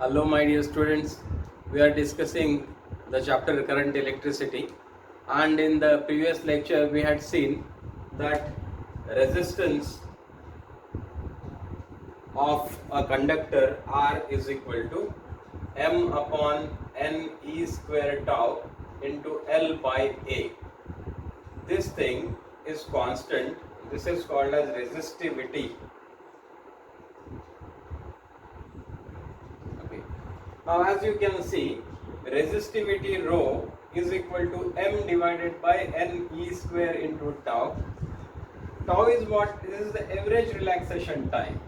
Hello, my dear students. We are discussing the chapter current electricity, and in the previous lecture, we had seen that resistance of a conductor R is equal to M upon N E square tau into L by A. This thing is constant. This is called as resistivity. Now, as you can see, resistivity rho is equal to M divided by N E square into tau. Tau is what? This is the average relaxation time.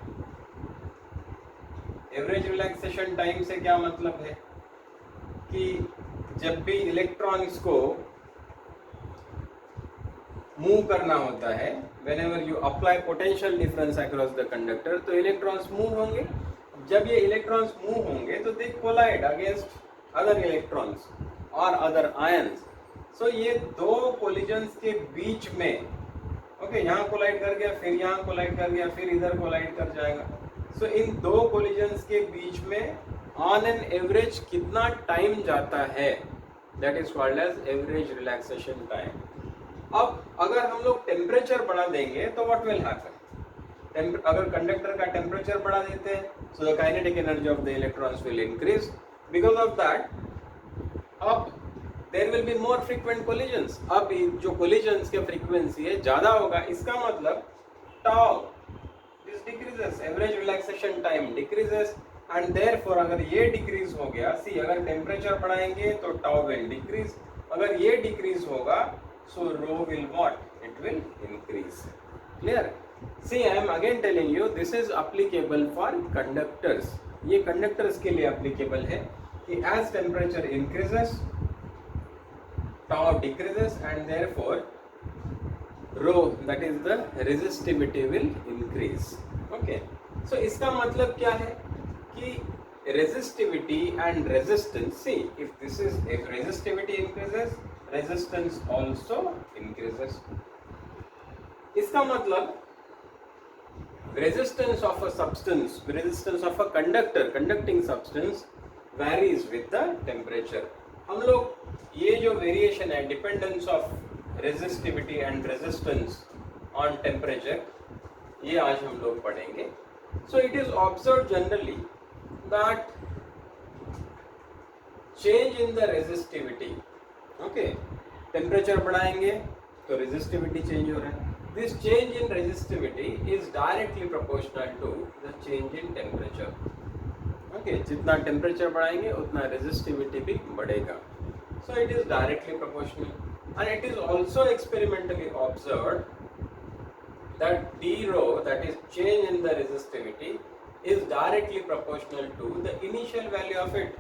Average relaxation time से क्या मतलब है कि जब भी electrons को move करना होता है, whenever you apply potential difference across the conductor, तो इलेक्ट्रॉन्स मूव होंगे. जब ये इलेक्ट्रॉन्स मूव होंगे तो दे कोलाइड अगेंस्ट अदर इलेक्ट्रॉन्स और अदर आयंस. सो ये दो कोलिजन्स के बीच में यहाँ कोलाइड कर गया, फिर यहाँ कोलाइड कर गया, फिर इधर कोलाइड कर जाएगा. सो इन दो कोलिजन्स के बीच में ऑन एन एवरेज कितना टाइम जाता है, that is called as average relaxation time. अब अगर हम लोग टेम्परेचर बढ़ा देंगे तो व्हाट विल हैपन? अगर कंडक्टर का टेम्परेचर बढ़ा देते हैं, so the kinetic energy of the electrons will increase. Because of that अब there will be more frequent collisions. अब जो कोलिजन्स के फ्रीक्वेंसी है ज्यादा होगा, इसका मतलब tau this decreases, average relaxation time decreases, and therefore अगर ये डिक्रीज हो गया, सी अगर टेम्परेचर बढ़ाएंगे तो टाउ विल डिक्रीज. अगर ये डिक्रीज होगा, so rho will what? It will increase. Clear? See, I am again telling you, this is applicable for conductors. ये conductors के लिए applicable है कि as temperature increases, tau decreases, and therefore rho, that is the resistivity, will increase. Okay. So इसका मतलब क्या है कि resistivity and resistance. See, if this is, if resistivity increases, resistance also increases. इसका मतलब resistance of a substance, resistance of a conductor, conducting substance varies with the temperature. हम लोग ये जो variation है, dependence of resistivity and resistance on temperature, ये आज हम लोग पढ़ेंगे. So it is observed generally that change in the resistivity, okay, temperature बढ़ाएंगे तो रेजिस्टिविटी चेंज हो रहा है. This change in resistivity is directly proportional to the change in temperature. Okay, जितना टेम्परेचर बढ़ाएंगे उतना रेजिस्टिविटी भी बढ़ेगा. So it is directly proportional, and it is also experimentally observed that d rho, that is change in the resistivity, is directly proportional to the initial value of it.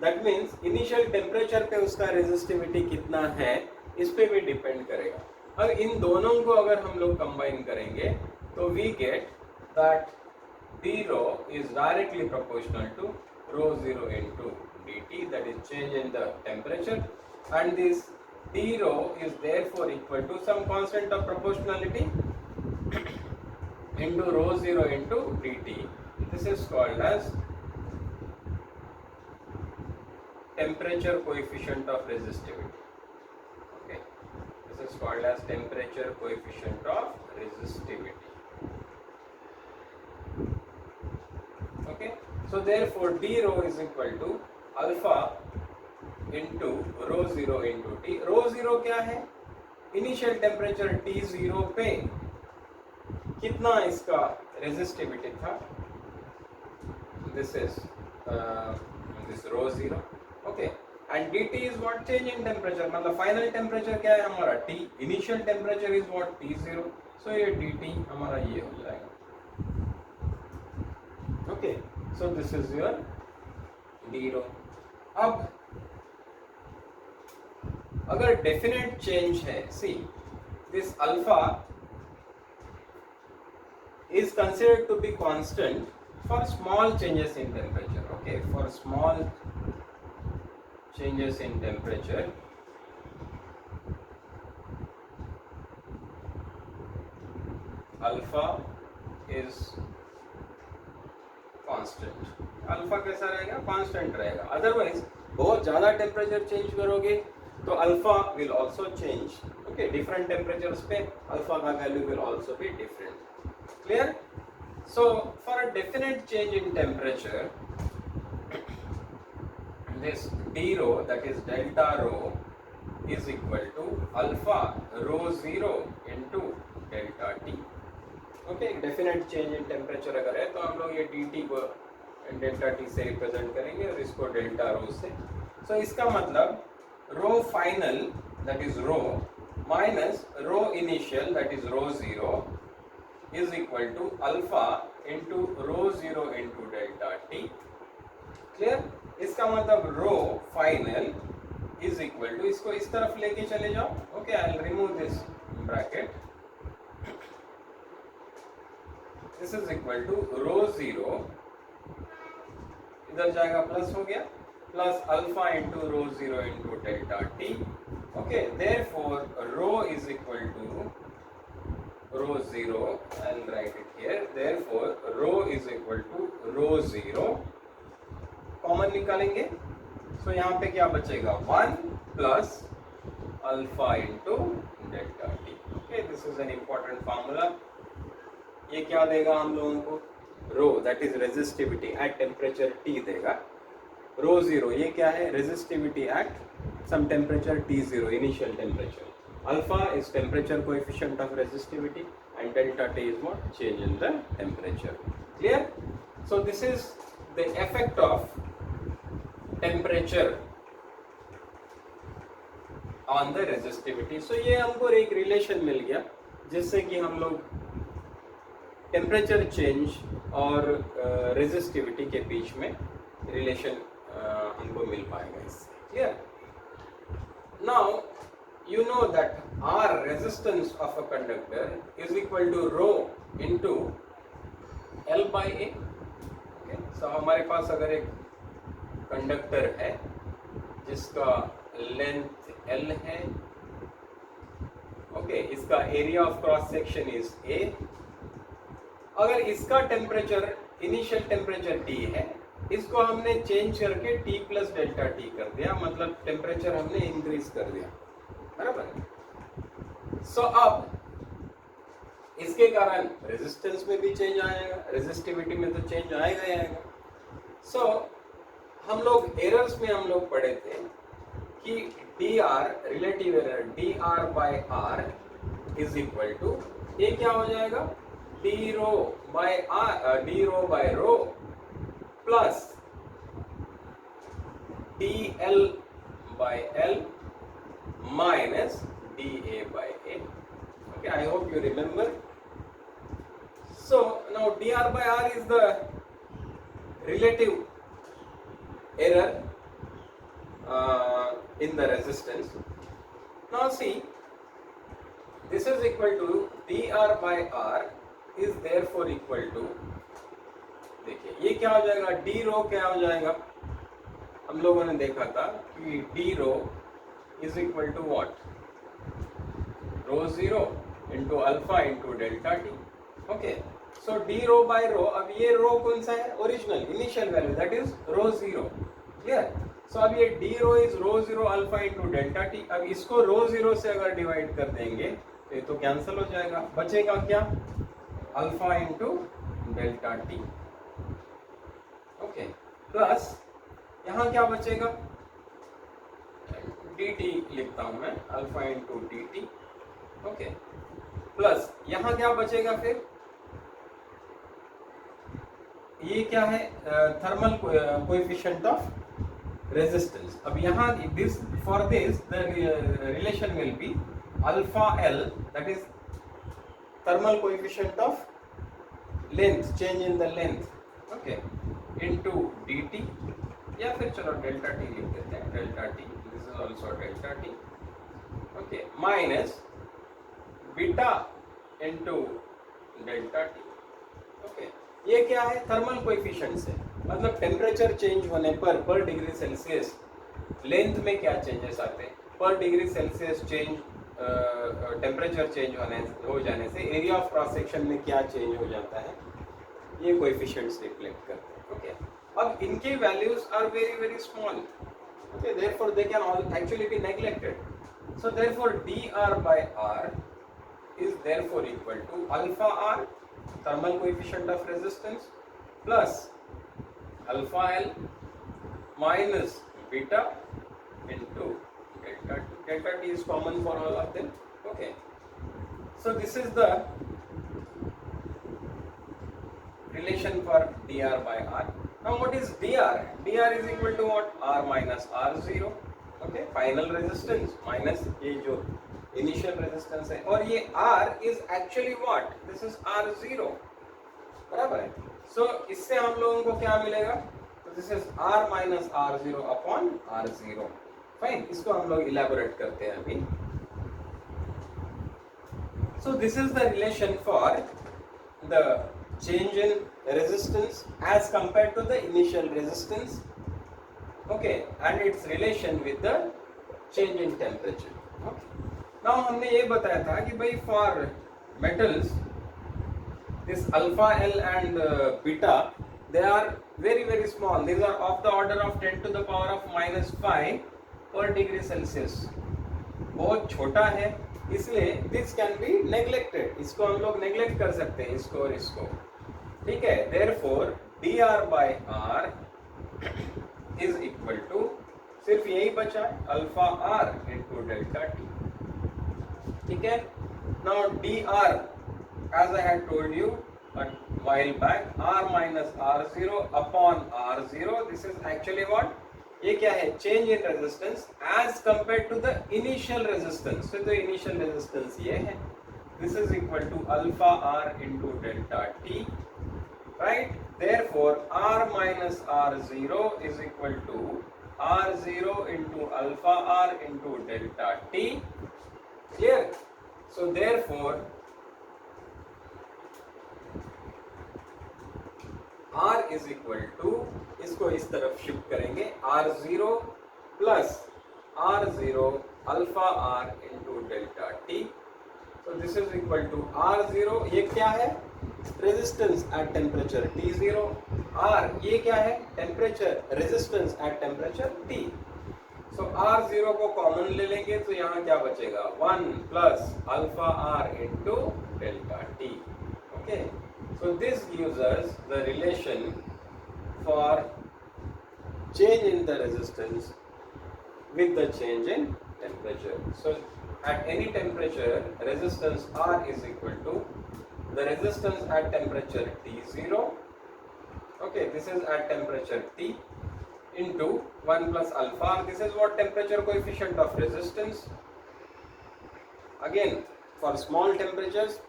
That means initial temperature पे उसका resistivity कितना है, इस पे भी depend करेगा. अब इन दोनों को अगर हम लोग कंबाइन करेंगे तो we get that d rho is directly proportional to rho 0 into dt, that is change in the temperature, and this d rho is therefore equal to some constant of proportionality into rho 0 into dt. This is called as temperature coefficient of resistivity. Okay, this is called as temperature coefficient of resistivity. Okay, so therefore d rho is equal to alpha into rho 0 into t. rho 0 क्या है? Initial temperature T0 पे कितना इसका resistivity था? This is this rho 0. Okay, and dt is what? Change in temperature. मतलब final temperature क्या है हमारा? T. Initial temperature is what? T0. सो ये dt हमारा ये हो जाएगा. Okay, so this is your d rho. अब अगर डेफिनेट चेंज है, see this alpha is considered to be constant for small changes in temperature. Okay, for small changes in temperature, alpha is constant. Constant. Alpha कैसा रहेगा? Constant रहेगा। Otherwise बहुत ज़्यादा temperature change करोगे तो alpha will also change. Okay, different temperatures पे alpha का value will also be different. Clear? So for a definite change in temperature, this d rho, that is delta rho, is equal to alpha rho 0 into delta t. Okay, definite change in temperature अगर है तो हम लोग ये dt को delta t से represent करेंगे और इसको delta rho से। So इसका मतलब rho final, that is rho, minus rho initial, that is rho 0, is equal to alpha into rho 0 into delta t. Clear? इसका मतलब rho final is equal to, इसको इस तरफ लेके चले जाओ। Okay, I'll remove this bracket. This is equal to rho 0, इधर जाएगा प्लस हो गया, plus alpha into rho 0 into delta t. Okay, therefore rho is equal to rho 0, I'll write it here, therefore rho is equal to rho 0, common निकालेंगे, so यहाँ पे क्या बचेगा? 1 plus alpha into delta t. Okay, this is an important formula. ये क्या देगा हम लोगों को? rho, that is resistivity at temperature T देगा। rho 0 ये क्या है? resistivity at some temperature T0, initial temperature. Alpha is temperature coefficient of resistivity and delta T is what? Change in the temperature. Clear? So this is the effect of temperature on the resistivity. So ये हमको एक relation मिल गया जिससे कि हम लोग temperature change और resistivity के बीच में relation हमको मिल पाएगा इससे। Clear? Now you know that R, resistance of a conductor, is equal to rho into L by A. Okay, so हमारे पास अगर एक कंडक्टर है जिसका लेंथ L है, okay, इसका area of cross section is A, अगर इसका टेम्परेचर इनिशियल टेम्परेचर T है, इसको हमने चेंज करके T प्लस डेल्टा T कर दिया, मतलब टेम्परेचर हमने इंक्रीज कर दिया, बराबर। सो अब इसके कारण रेजिस्टेंस में भी चेंज आएगा, रेजिस्टिविटी में तो चेंज आएगा ही आएगा। सो हम लोग एरर्स में हम लोग पढ़े थे कि dr, relative error dr by r is equal to, ये क्या हो जाएगा? d rho by rho plus dl by L minus dA by A. Okay, I hope you remember. So now dr by r is the relative error in the resistance. Now see, this is equal to dr by r is therefore equal to, देखिए ये क्या हो जाएगा? d रो क्या हो जाएगा? हम लोगों ने देखा था कि d row is equal to what? Rho 0 into alpha into delta t. Okay, so d row by रो, अब ये रो कौन सा है? Original initial value, that is rho 0. Clear? So अब ये d row is rho 0 alpha into delta t. अब इसको rho 0 से अगर डिवाइड कर देंगे तो ये तो कैंसिल हो जाएगा, बचेगा क्या? Alpha into delta T. Okay, plus यहाँ क्या बचेगा? dt लिखता हूं मैं, alpha into dt। Okay, plus यहाँ क्या बचेगा फिर? ये क्या है? Thermal coefficient of resistance. अब यहाँ this, for this the relation will be alpha L, that is thermal coefficient of length, change in the length, okay, into dt, या फिर चलो डेल्टा टी लिख देते हैं, delta T, this is also delta T, okay, minus beta into delta T. Okay, ये क्या है? Thermal coefficient है, मतलब टेम्परेचर चेंज होने पर डिग्री सेल्सियस लेंथ में क्या चेंजेस आते हैं, पर degree Celsius change temperature change हो जाने से एरिया ऑफ क्रॉस सेक्शन में क्या चेंज हो जाता है, ये कोएफिशिएंट्स रिफ्लेक्ट करते हैं. ओके, अब इनके values are very very small. Okay, therefore they can all actually be neglected. So therefore dr by r is therefore equal to alpha r, thermal coefficient of resistance, plus alpha l minus beta into delta t. Delta t is common for all of them. Okay, so this is the relation for dr by r. Now what is dr? dr is equal to what? R minus R0. Okay, final resistance minus ये जो initial resistance है, और ये R is actually what? This is R0. बराबर है. So इससे हम लोगों को क्या मिलेगा? तो this is R minus R0 upon R0. Fine. इसको हम लोग elaborate करते हैं अभी. So this is the relation for the change in resistance as compared to the initial resistance. Okay, and its relation with the change in temperature. Okay, now हमने ये बताया था कि भाई for metals this alpha L and beta, they are very very small. These are of the order of 10 to the power of minus 5 per degree Celsius. बहुत छोटा है, इसलिए this can be neglected. इसको हम लोग neglect कर सकते हैं, इसको और इसको. ठीक है, therefore dr by r is equal to सिर्फ यही बचा alpha r into delta t. ठीक है, now dr as I had told you a while back, r minus r0 upon r0, this is actually what? ये क्या है? Change in resistance as compared to the initial resistance. So the initial resistance ये है. This is equal to alpha r into delta t. Right? Therefore, r minus r0 is equal to r0 into alpha r into delta t. Clear? So therefore, r is equal to, इसको इस तरफ shift करेंगे, r0 plus r0 alpha r into delta t. So this is equal to r0, ये क्या है? Resistance at temperature T0. R ये क्या है? Temperature resistance at temperature T. So R0 को कॉमन ले लेंगे तो यहाँ क्या बचेगा? 1 plus alpha R into delta T. Okay, so this gives us the relation for change in the resistance with the change in temperature. So at any temperature, resistance R is equal to the resistance at temperature T0. Okay, this is at temperature T into 1 plus alpha. This is what temperature coefficient of resistance. Again, for small temperatures,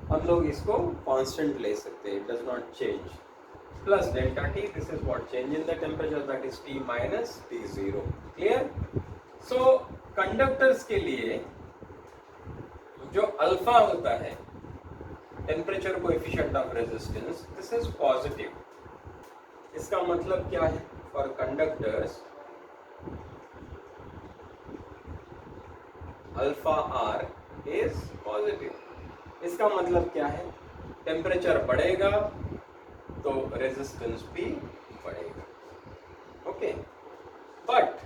हम लोग इसको constant ले सकते हैं. It does not change. Plus delta T, this is what? Change in the temperature, that is T minus T0. Clear? So conductors के लिए जो alpha होता है, temperature coefficient of resistance, this is positive. इसका मतलब क्या है? For conductors alpha are is positive. इसका मतलब क्या है? टेम्परेचर बढ़ेगा तो रेजिस्टेंस भी बढ़ेगा. Okay, but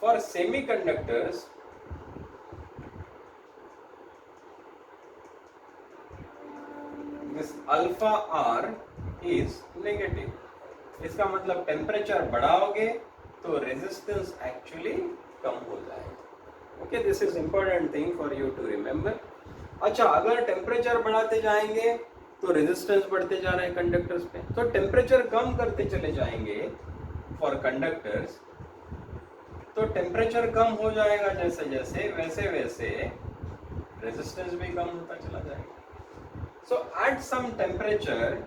for semiconductors this alpha r is negative. इसका मतलब टेम्परेचर बढ़ाओगे तो रेजिस्टेंस एक्चुअली कम हो जाएगा. Okay, this is important thing for you to remember. अच्छा, अगर टेम्परेचर बढ़ाते जाएंगे तो रेजिस्टेंस बढ़ते जा रहे हैं कंडक्टर्स पे, तो टेम्परेचर कम करते चले जाएंगे फॉर कंडक्टर्स तो टेम्परेचर कम हो जाएगा जैसे जैसे, वैसे वैसे रेजिस्टेंस भी कम होता चला जाएगा. So at some temperature,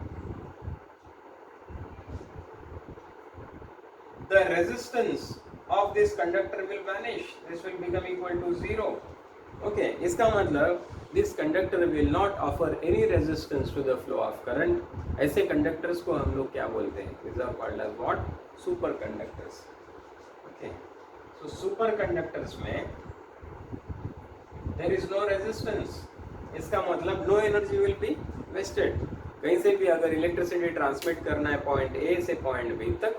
the resistance of this conductor will vanish. This will become equal to 0. Okay, इसका मतलब this conductor will not offer any resistance to the flow of current. ऐसे conductors को हम लोग क्या बोलते हैं? These are called as what? Superconductors. Okay, so superconductors में there is no resistance. इसका मतलब no energy will be wasted. कहीं से भी अगर इलेक्ट्रिसिटी ट्रांसमिट करना है पॉइंट ए से पॉइंट बी तक,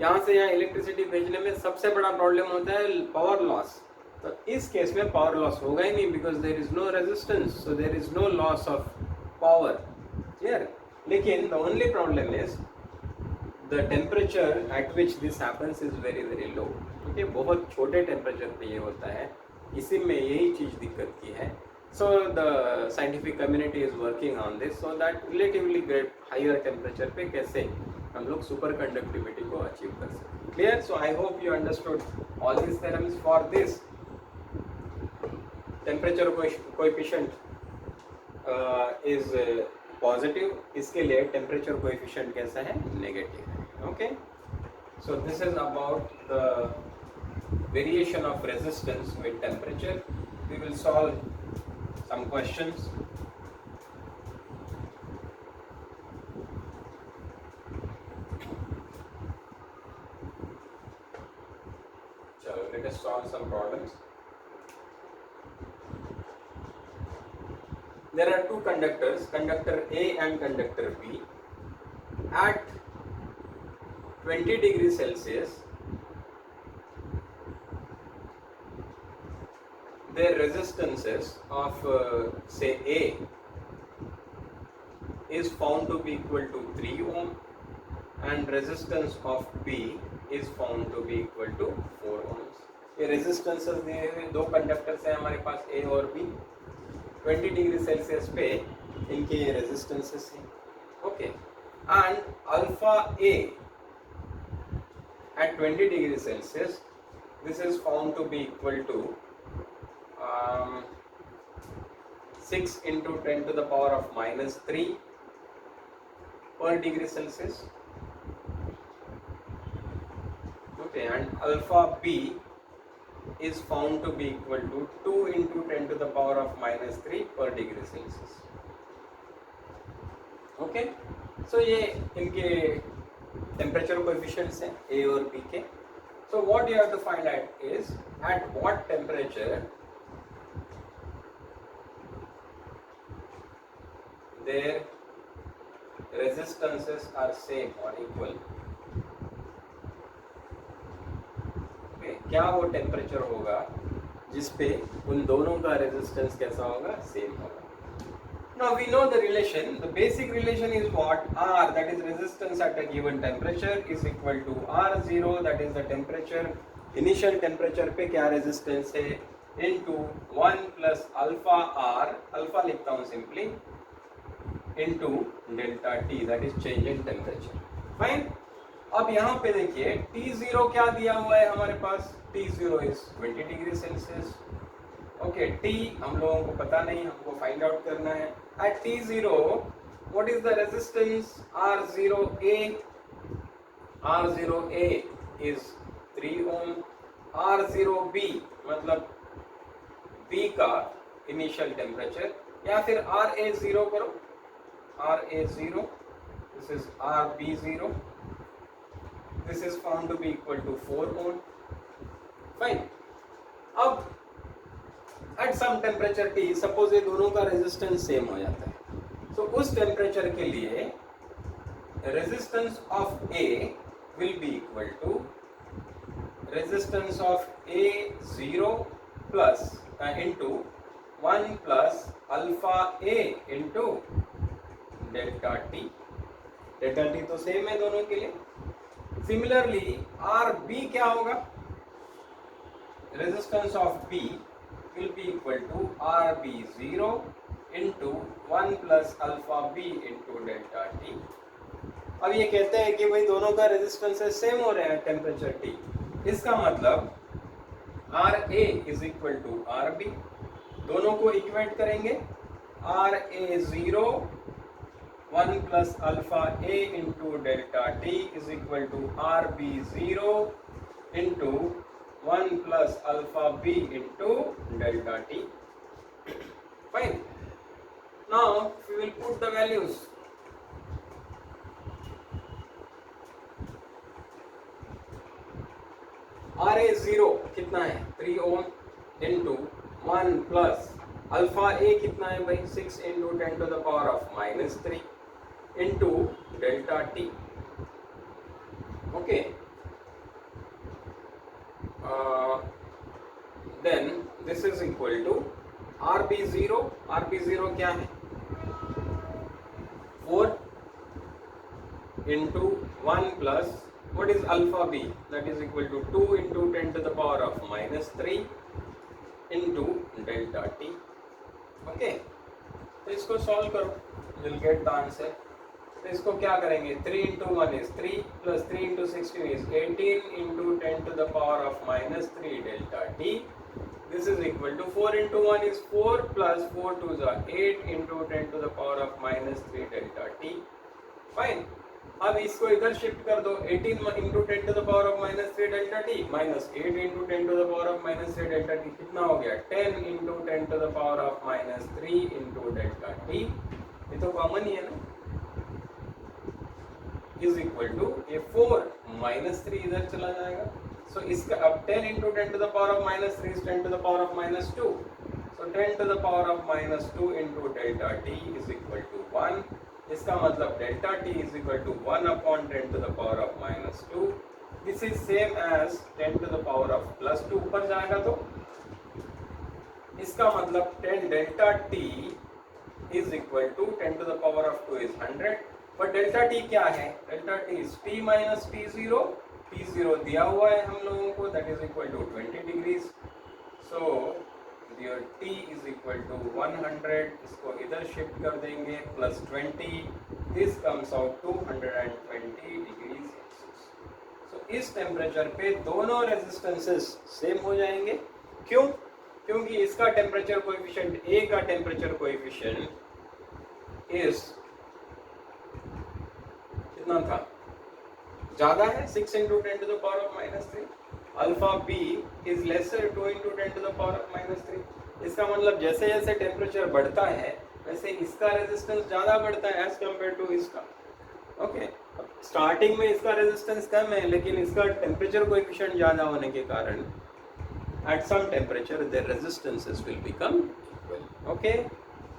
यहाँ से यहाँ इलेक्ट्रिसिटी भेजने में सबसे बड़ा प्रॉब्लम होता है पावर लॉस। तो इस केस में पावर लॉस होगा ही नहीं, because there is no resistance, so there is no loss of power. Clear? लेकिन the only problem is the temperature at which this happens is very very low. Okay, बहुत छोटे temperature पे ये होता है, इसी में यही चीज दिक्कत की है। So the scientific community is working on this so that relatively great higher temperature पे कैसे हम लोग सुपर कंडक्टिविटी को अचीव कर सकते। Clear? So I hope you understood all this theorems. For this temperature coefficient is positive, इसके लिए temperature coefficient कैसा है? नेगेटिव है। Okay, so this is about the variation of resistance with temperature. We will solve some questions. So let us solve some problems. There are two conductors, conductor A and conductor B. At 20 degrees Celsius, their resistances of say A is found to be equal to 3 ohm and resistance of B is found to be equal to 4 ohms. ये resistances दिए हुए दो conductors हैं हमारे पास A और B, 20 degree Celsius पे इनके ये रेजिस्टेंसेस हैं। Okay, and alpha A at 20 degree Celsius, this is found to be equal to 6 into 10 to the power of minus 3 per degree Celsius. Okay, and alpha B is found to be equal to 2 into 10 to the power of minus 3 per degree Celsius. Okay, so ये इनके temperature coefficients हैं A और B के. So what you have to find out is at what temperature their resistances are same or equal. Okay, क्या वो temperature होगा जिस पे उन दोनों का रेजिस्टेंस कैसा होगा? सेम होगा. Now we know the relation. The basic relation is what? R, that is resistance at a given temperature, is equal to R0, that is the temperature, initial temperature पे क्या resistance है, into 1 plus alpha R, alpha लिखता हूँ simply, into delta T, that is change in temperature. Fine. अब यहाँ पे देखिए T0 क्या दिया हुआ है हमारे पास? T0 is 20 degree Celsius. Okay, T हम लोगों को पता नहीं, हमको फाइंड आउट करना है. At T0, what is the resistance? R0A. R0A is 3 ohm. R0B मतलब B का इनिशियल टेम्परेचर, या फिर RA0 करो, RA0, this is RB0, this is found to be equal to 4 ohm. Fine. अब at some temperature T, suppose ये दोनों का resistance same हो जाता है, so उस टेम्परेचर के लिए resistance of A will be equal to resistance of A0 plus into 1 plus alpha A into delta T. delta T तो सेम है दोनों के लिए. सिमिलरली RB क्या होगा? Resistance of B will be equal to RB0 into 1 plus alpha B into delta T. अब ये कहते हैं कि भाई दोनों का रेजिस्टेंस सेम हो रहे हैं टेम्परेचर T. इसका मतलब RA is equal to RB. दोनों को इक्वेट करेंगे. RA0 1 plus alpha A into delta T is equal to RB0 into 1 plus alpha B into delta T. Fine. Now we will put the values. RA0 कितना है? 3 ohm into 1 plus alpha A कितना है भाई? 6 into 10 to the power of minus 3. into delta t. Okay, then this is equal to rb0. rb0 क्या है? 4 into 1 plus what is alpha b, that is equal to 2 into 10 to the power of minus 3 into delta t. Okay, तो इसको solve करो, you'll get the answer. तो इसको क्या करेंगे? 3 into 1 is 3 plus 3 into 16 is 18 into 10 to the power of minus 3 delta t. This is equal to 4 into 1 is 4 plus 4 to the 8 into 10 to the power of minus 3 delta t. Fine. अब इसको इधर shift कर दो, 18 into 10 to the power of minus 3 delta t minus 8 into 10 to the power of minus 3 delta t कितना हो गया? 10 into 10 to the power of minus 3 into delta t. ये तो कॉमन ही है ना, is equal to ये 4 minus 3 इधर चला जाएगा. So इसका अब 10 into 10 to the power of minus 3 is 10 to the power of minus 2. So 10 to the power of minus 2 into delta t is equal to 1. इसका मतलब delta t is equal to 1 upon 10 to the power of minus 2. This is same as 10 to the power of plus 2 ऊपर जाएगा तो इसका मतलब 10 delta t is equal to 10 to the power of 2 is 100. पर delta t क्या है? delta t is t minus t0. t0 दिया हुआ है हम लोगों को, that is equal to 20 degrees. So your t is equal to 100. इसको इधर शिफ्ट कर देंगे plus 20. This comes out to 120 degrees Celsius. So इस टेम्परेचर पे दोनों रेजिस्टेंसेस सेम हो जाएंगे. क्यों? क्योंकि इसका टेम्परेचर कोएफिशिएंट A का टेम्परेचर कोएफिशिएंट इज कितना था? ज्यादा है, 6 into 10 to the power of minus 3. Alpha b is lesser 2 into 10 to the power of minus 3. इसका मतलब जैसे जैसे टेम्परेचर बढ़ता है वैसे इसका रेजिस्टेंस ज्यादा बढ़ता है एज कम्पेयर टू इसका. ओके, स्टार्टिंग में इसका रेजिस्टेंस कम है लेकिन इसका टेम्परेचर कोएफिशिएंट ज्यादा होने के कारण at some temperature their resistances will become equal. Okay,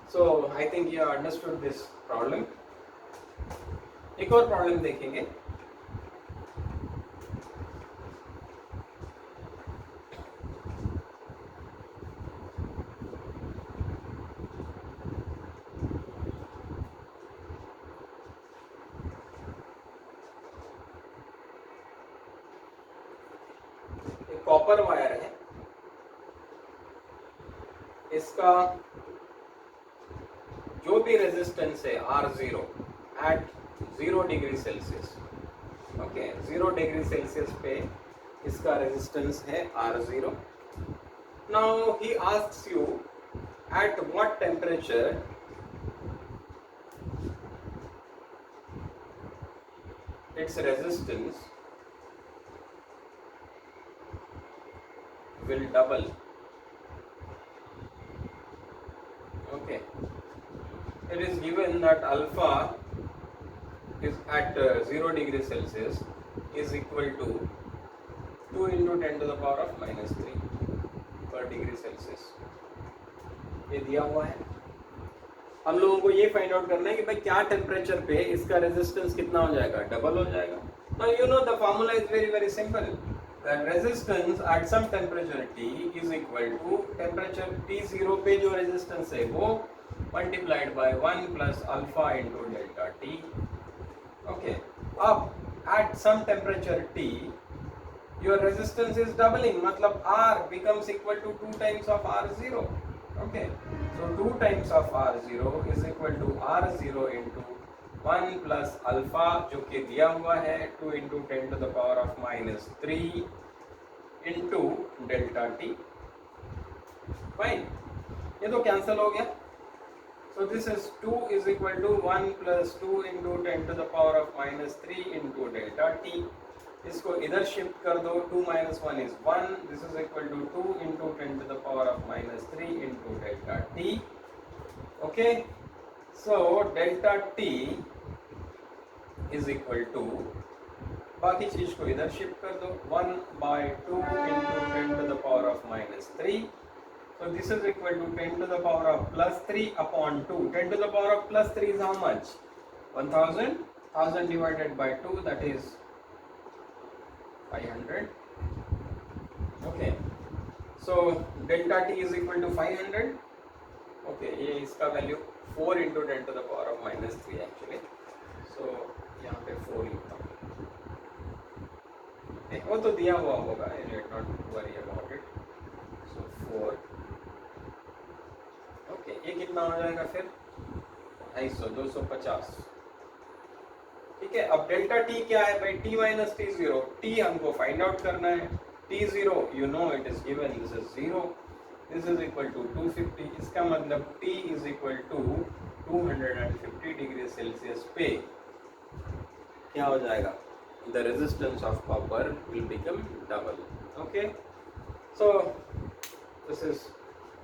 so I think you understood this problem. एक और प्रॉब्लम देखेंगे. कॉपर वायर है, इसका जो भी रेजिस्टेंस है R0 at 0 degree Celsius. Okay, 0 degree Celsius पे इसका रेजिस्टेंस है R0. Now he asks you at what temperature its resistance will double. Okay, it is given that alpha is at 0 degree Celsius is equal to 2 into 10 to the power of minus 3 per degree Celsius. ये दिया हुआ है. हम लोगों को ये find out करना है कि भाई क्या टेम्परेचर पे इसका रेजिस्टेंस कितना हो जाएगा? डबल हो जाएगा. Now you know the formula is very simple. That resistance at some temperature T is equal to temperature T0 पे जो resistance है वो multiplied by 1 plus alpha into delta T. Okay, अब at some temperature T your resistance is doubling, मतलब R becomes equal to 2 times of R0. Okay, so 2 times of R0 is equal to R0 into 1 plus alpha जो कि दिया हुआ है 2 into 10 to the power of minus 3 into delta t. Fine, ये तो cancel हो गया. So this is 2 is equal to 1 plus 2 into 10 to the power of minus 3 into delta t. इसको इधर शिफ्ट कर दो, 2 minus 1 is 1. This is equal to 2 into 10 to the power of minus 3 into delta t. Okay, so delta t is equal to, बाकी चीज को इधर shift कर दो, 1 by 2 into 10 to the power of minus 3. So this is equal to 10 to the power of plus 3 upon 2. 10 to the power of plus 3 is how much? 1000 divided by 2, that is 500. Okay, so delta t is equal to 500. Okay, ये इसका value 4 into 10 to the power of minus 3 actually. So यहाँ पे 4 लिखता हूँ. वो तो दिया हुआ होगा, you need not worry about it. So 4. Okay, ये कितना हो जाएगा फिर? 250. ठीक है, अब डेल्टा टी क्या है भाई? T minus T zero. T हमको फाइंड आउट करना है. T zero, you know it is given, this is 0, this is equal to 250. इसका मतलब T is equal to 250 degree Celsius पे क्या हो जाएगा? The resistance of copper will become double. Okay, so this is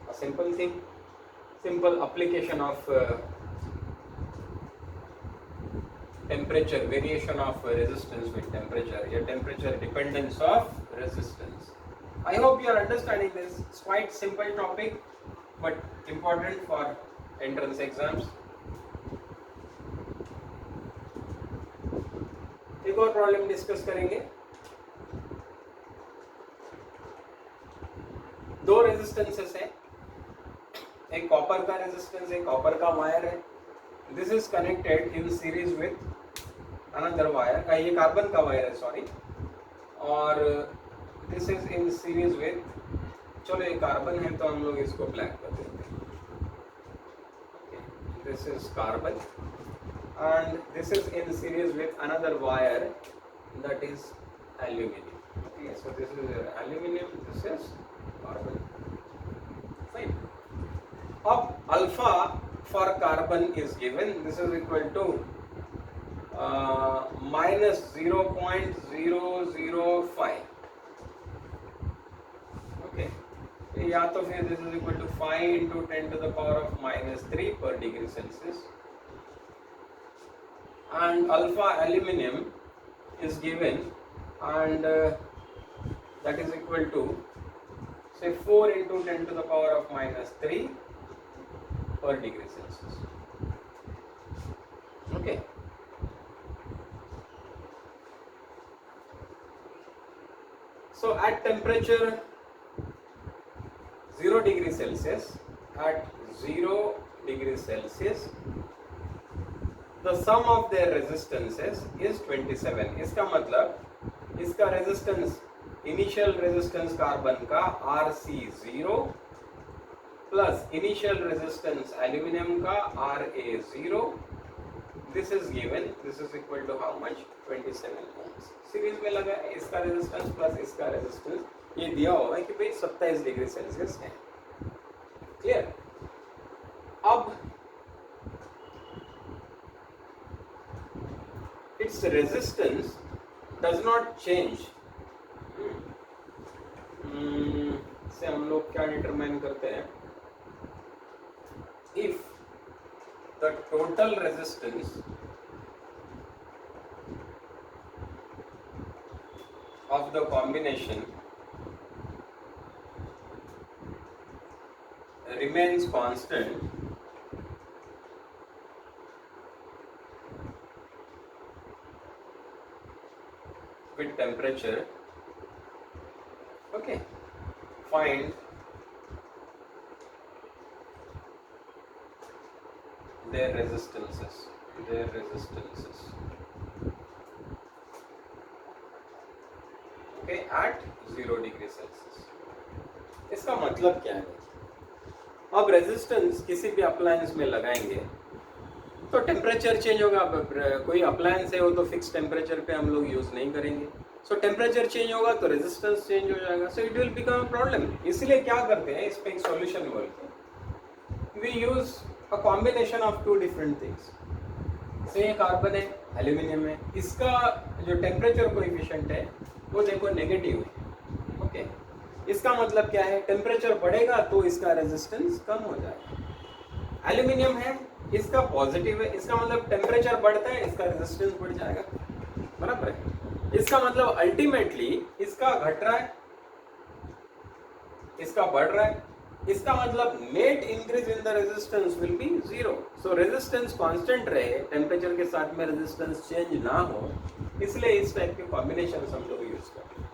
a simple thing, simple application of temperature, variation of resistance with temperature, your temperature dependence of resistance. I hope you are understanding this. It's quite simple topic but important for entrance exams. एक और problem discuss करेंगे. दो resistances है, एक copper का resistance है, copper का wire है. This is connected in series with another wire. ये कार्बन का वायर है, सॉरी. और this is in series with, चलो ये कार्बन है तो हम लोग इसको ब्लैक कर देते हैं. This is carbon and this is in series with another wire that is aluminium. Okay, so this is aluminium, this is carbon. Fine. अब alpha for carbon is given, this is equal to minus 0.005. okay, या तो फिर this is equal to 5 into 10 to the power of minus 3 per degree Celsius, and alpha aluminum is given, and that is equal to say 4 into 10 to the power of minus 3 per degree Celsius. Okay. So at temperature 0 degree Celsius, at 0 degree Celsius, the sum of their resistances is 27. इसका मतलब इसका resistance, initial resistance carbon का Rc0 plus initial resistance aluminum का Ra0, this is given, this is equal to how much? 27 ohms. Series में लगा है, इसका resistance plus इसका रेजिस्टेंस ये दिया हुआ है कि भाई 27 डिग्री सेल्सियस है. क्लियर? अब its resistance does not change. से हम लोग क्या डिटरमाइन करते हैं? If the total resistance of the combination remains constant, with temperature, okay, find their resistances. Okay, at 0 degree Celsius. इसका मतलब क्या है? अब रेजिस्टेंस किसी भी अप्लायंस में लगाएंगे तो टेम्परेचर चेंज होगा. कोई अप्लायंस है वो तो फिक्स टेम्परेचर पे हम लोग यूज नहीं करेंगे. सो टेम्परेचर चेंज होगा तो रेजिस्टेंस चेंज हो जाएगा. So it will become a problem. इसलिए क्या करते हैं, इस पे एक सॉल्यूशन बोलते हैं. We use a combination of two different things. से कार्बन है, एल्यूमिनियम है, इसका जो टेम्परेचर कोएफिशिएंट है वो देखो नेगेटिव है. ओके, इसका मतलब क्या है? टेम्परेचर बढ़ेगा तो इसका रेजिस्टेंस कम हो जाएगा. एल्यूमिनियम है, इसका पॉजिटिव है, इसका मतलब टेम्परेचर बढ़ता है, इसका रेजिस्टेंस बढ़ जाएगा. बराबर है? इसका मतलब अल्टीमेटली इसका घट रहा है, इसका बढ़ रहा है. इसका मतलब net increase in the resistance will be zero. So resistance constant रहे, टेम्परेचर के साथ में रेजिस्टेंस चेंज ना हो, इसलिए इस टाइप के कॉम्बिनेशन हम लोग यूज करते हैं।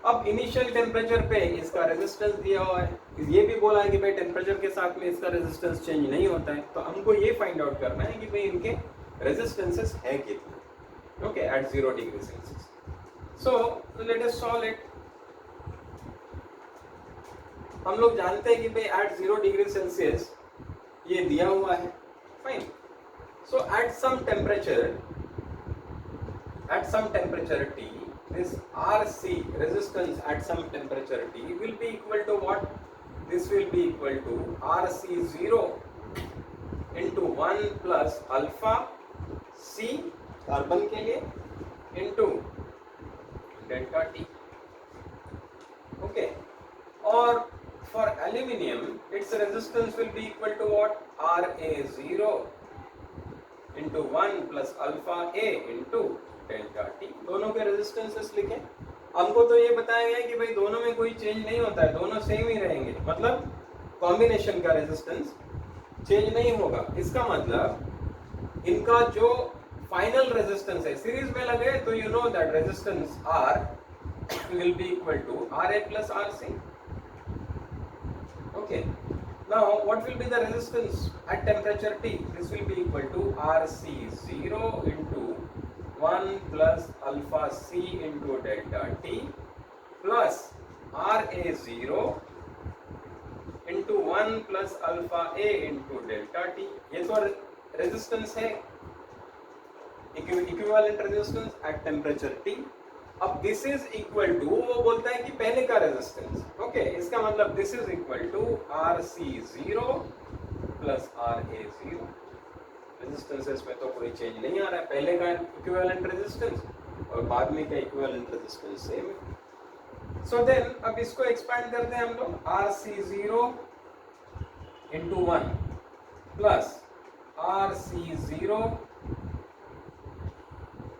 अब इनिशियल टेम्परेचर पे इसका रेजिस्टेंस दिया हुआ है, ये भी बोला है कि भाई टेम्परेचर के साथ में इसका रेजिस्टेंस चेंज नहीं होता है, तो हमको ये फाइंड आउट करना है कि भाई इनके रेजिस्टेंसेस है कितने, okay, at 0 degree Celsius. So let us solve it. हम लोग जानते हैं कि भाई एट 0 डिग्री सेल्सियस ये दिया हुआ है, fine. So at some temperature T, this RC resistance at some temperature T will be equal to what? This will be equal to RC0 into 1 plus alpha C carbon के लिए into delta T, okay। और for aluminium its resistance will be equal to what? RA0 into 1 plus alpha A into delta T. दोनों के resistances लिखें। हमको तो ये बताया गया कि भाई दोनों में कोई चेंज नहीं होता है, दोनों सेम ही रहेंगे, मतलब कॉम्बिनेशन का रेजिस्टेंस चेंज नहीं होगा। इसका मतलब इनका जो फाइनल रेजिस्टेंस है, सीरीज में लगे तो you know that resistance R will be equal to R A plus R C, okay. Now what will be the resistance at temperature T? This will be equal to RC0 into 1 plus alpha C into delta T plus RA0 into 1 plus alpha A into delta T। ये तो resistance है, equivalent resistance at temperature T। अब this is equal to, वो बोलता है कि पहले का रेजिस्टेंस, ओके। इसका मतलब this is equal to RC0 plus RA0। Resistances में तो कोई चेंज नहीं आ रहा है, पहले का इक्विवेलेंट रेजिस्टेंस और बाद में का इक्विवेलेंट रेजिस्टेंस सेम है। सो देन अब इसको एक्सपैंड करते हैं हम लोग, RC0 into 1 plus RC0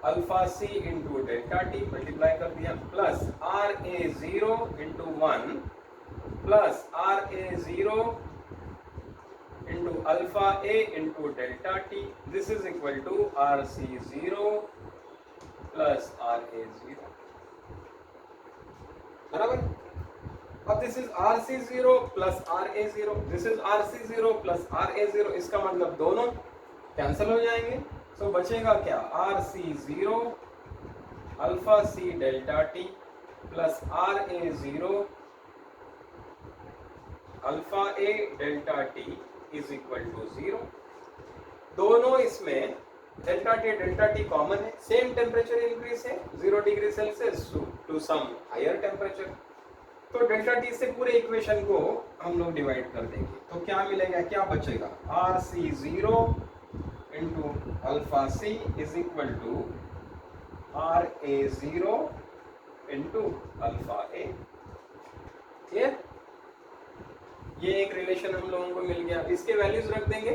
alpha C into delta T multiply कर दिया, plus RA0 into 1 plus RA0 into alpha A into delta T, this is equal to RC0 plus RA0, बराबर। अब this is RC0 plus RA0, this is RC0 plus RA0, इसका मतलब दोनों cancel हो जाएंगे। तो बचेगा क्या? RC0 alpha C delta T plus RA0 alpha A delta T is equal to 0। दोनों इसमें डेल्टा टी कॉमन है, सेम टेम्परेचर इंक्रीज है 0 degree Celsius to some higher temperature. तो डेल्टा टी से पूरे इक्वेशन को हम लोग डिवाइड कर देंगे, तो क्या मिलेगा, क्या बचेगा? RC0 into alpha C is equal to RA0 into alpha A। Clear? ये एक रिलेशन हम लोगों को मिल गया, इसके वैल्यूज रख देंगे।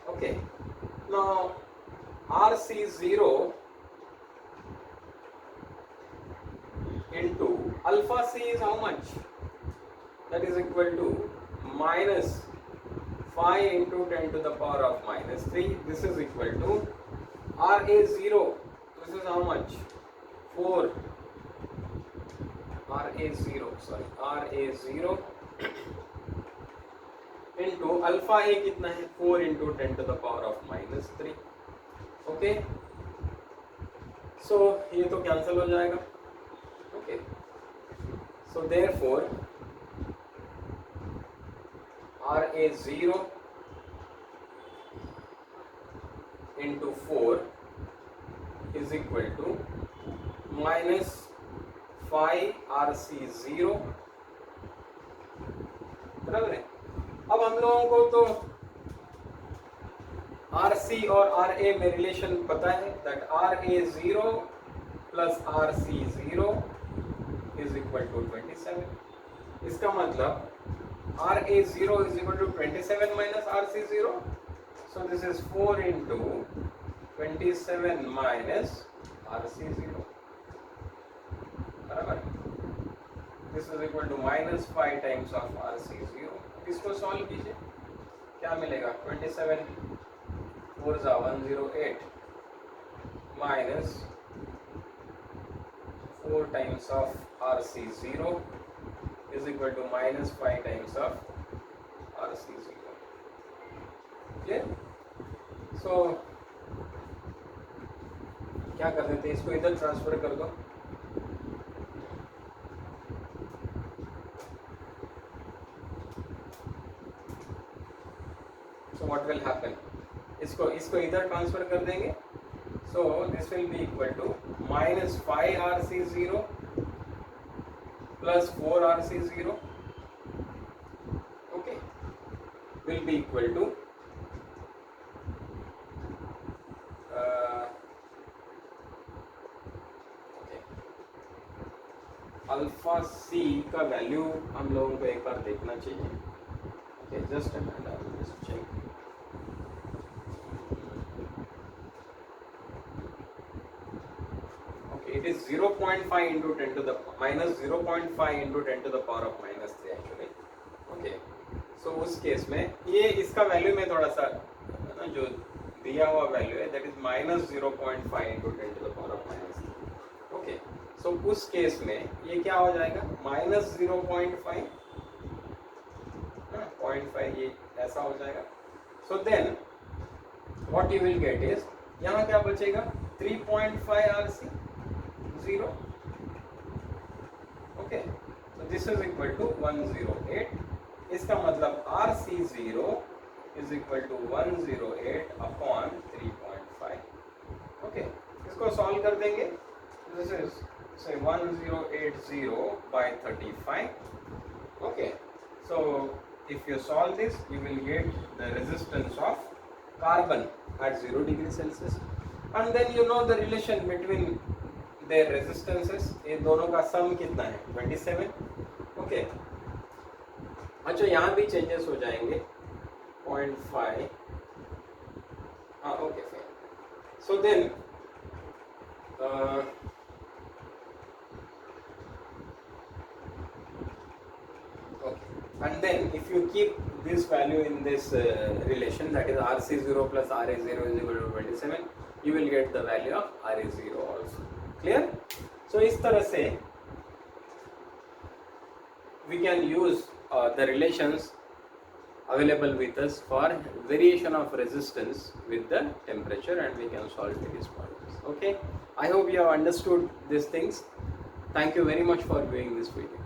Okay, now RC0 into alpha C is how much? That is equal to minus 5 into 10 to the power of minus 3. This is equal to RA0, this is how much? 4 RA0 into alpha A कितना है? 4 into 10 to the power of minus 3। Okay, सो ये तो cancel हो जाएगा। Okay, so therefore RA0 into 4 is equal to minus 5 RC0, बराबर है। अब हम लोगों को तो RC और RA में रिलेशन पता है, that RA0 plus RC0 is equal to 27। इसका मतलब RA0 is equal to 27 minus RC0, so this is 4 into 27 minus RC0 बराबर, this is equal to minus 5 times of RC0। इसको सॉल्व कीजिए, क्या मिलेगा 27 4 जा 108 minus 4 times of RC0 is equal to minus 5 times of RC0। Clear? So क्या कर देते हैं, इसको इधर ट्रांसफर कर दो, सो व्हाट विल हैपन, इसको इधर ट्रांसफर कर देंगे, so this will be equal to minus 5 RC0 plus 4 RC0, okay, will be equal to alpha C का वैल्यू हम लोगों को एक बार देखना चाहिए, okay, just a minute, I will just check। It is 0.5 into 10 to the minus 0.5 into 10 to the power of minus 3 actually, okay। So उस case में ये इसका वैल्यू में थोड़ा सा जो दिया हुआ वैल्यू है that is minus 0.5 into 10 to the power of minus 3, okay। So उस केस में ये क्या हो जाएगा minus 0.5 0.5 ये ऐसा हो जाएगा। So then what you will get is यहाँ क्या बचेगा 3.5 RC0, okay, so this is equal to 108। इसका मतलब RC0 is equal to 108 upon 3.5, okay। इसको सॉल्व कर देंगे, this is say 1080 by 35, okay। So if you solve this you will get the resistance of carbon at 0 degree Celsius, and then you know the relation between their resistances, ये दोनों का सम कितना है 27, okay। अच्छा यहाँ भी चेंजेस हो जाएंगे 0.5, हाँ okay fine। So then okay, and then if you keep this value in this relation, that is RC0 plus RA0 is equal to 27, you will get the value of RA0 also, clear? So इस तरह से we can use the relations available with us for variation of resistance with the temperature, and we can solve these problems, okay। I hope you have understood these things. Thank you very much for viewing this video.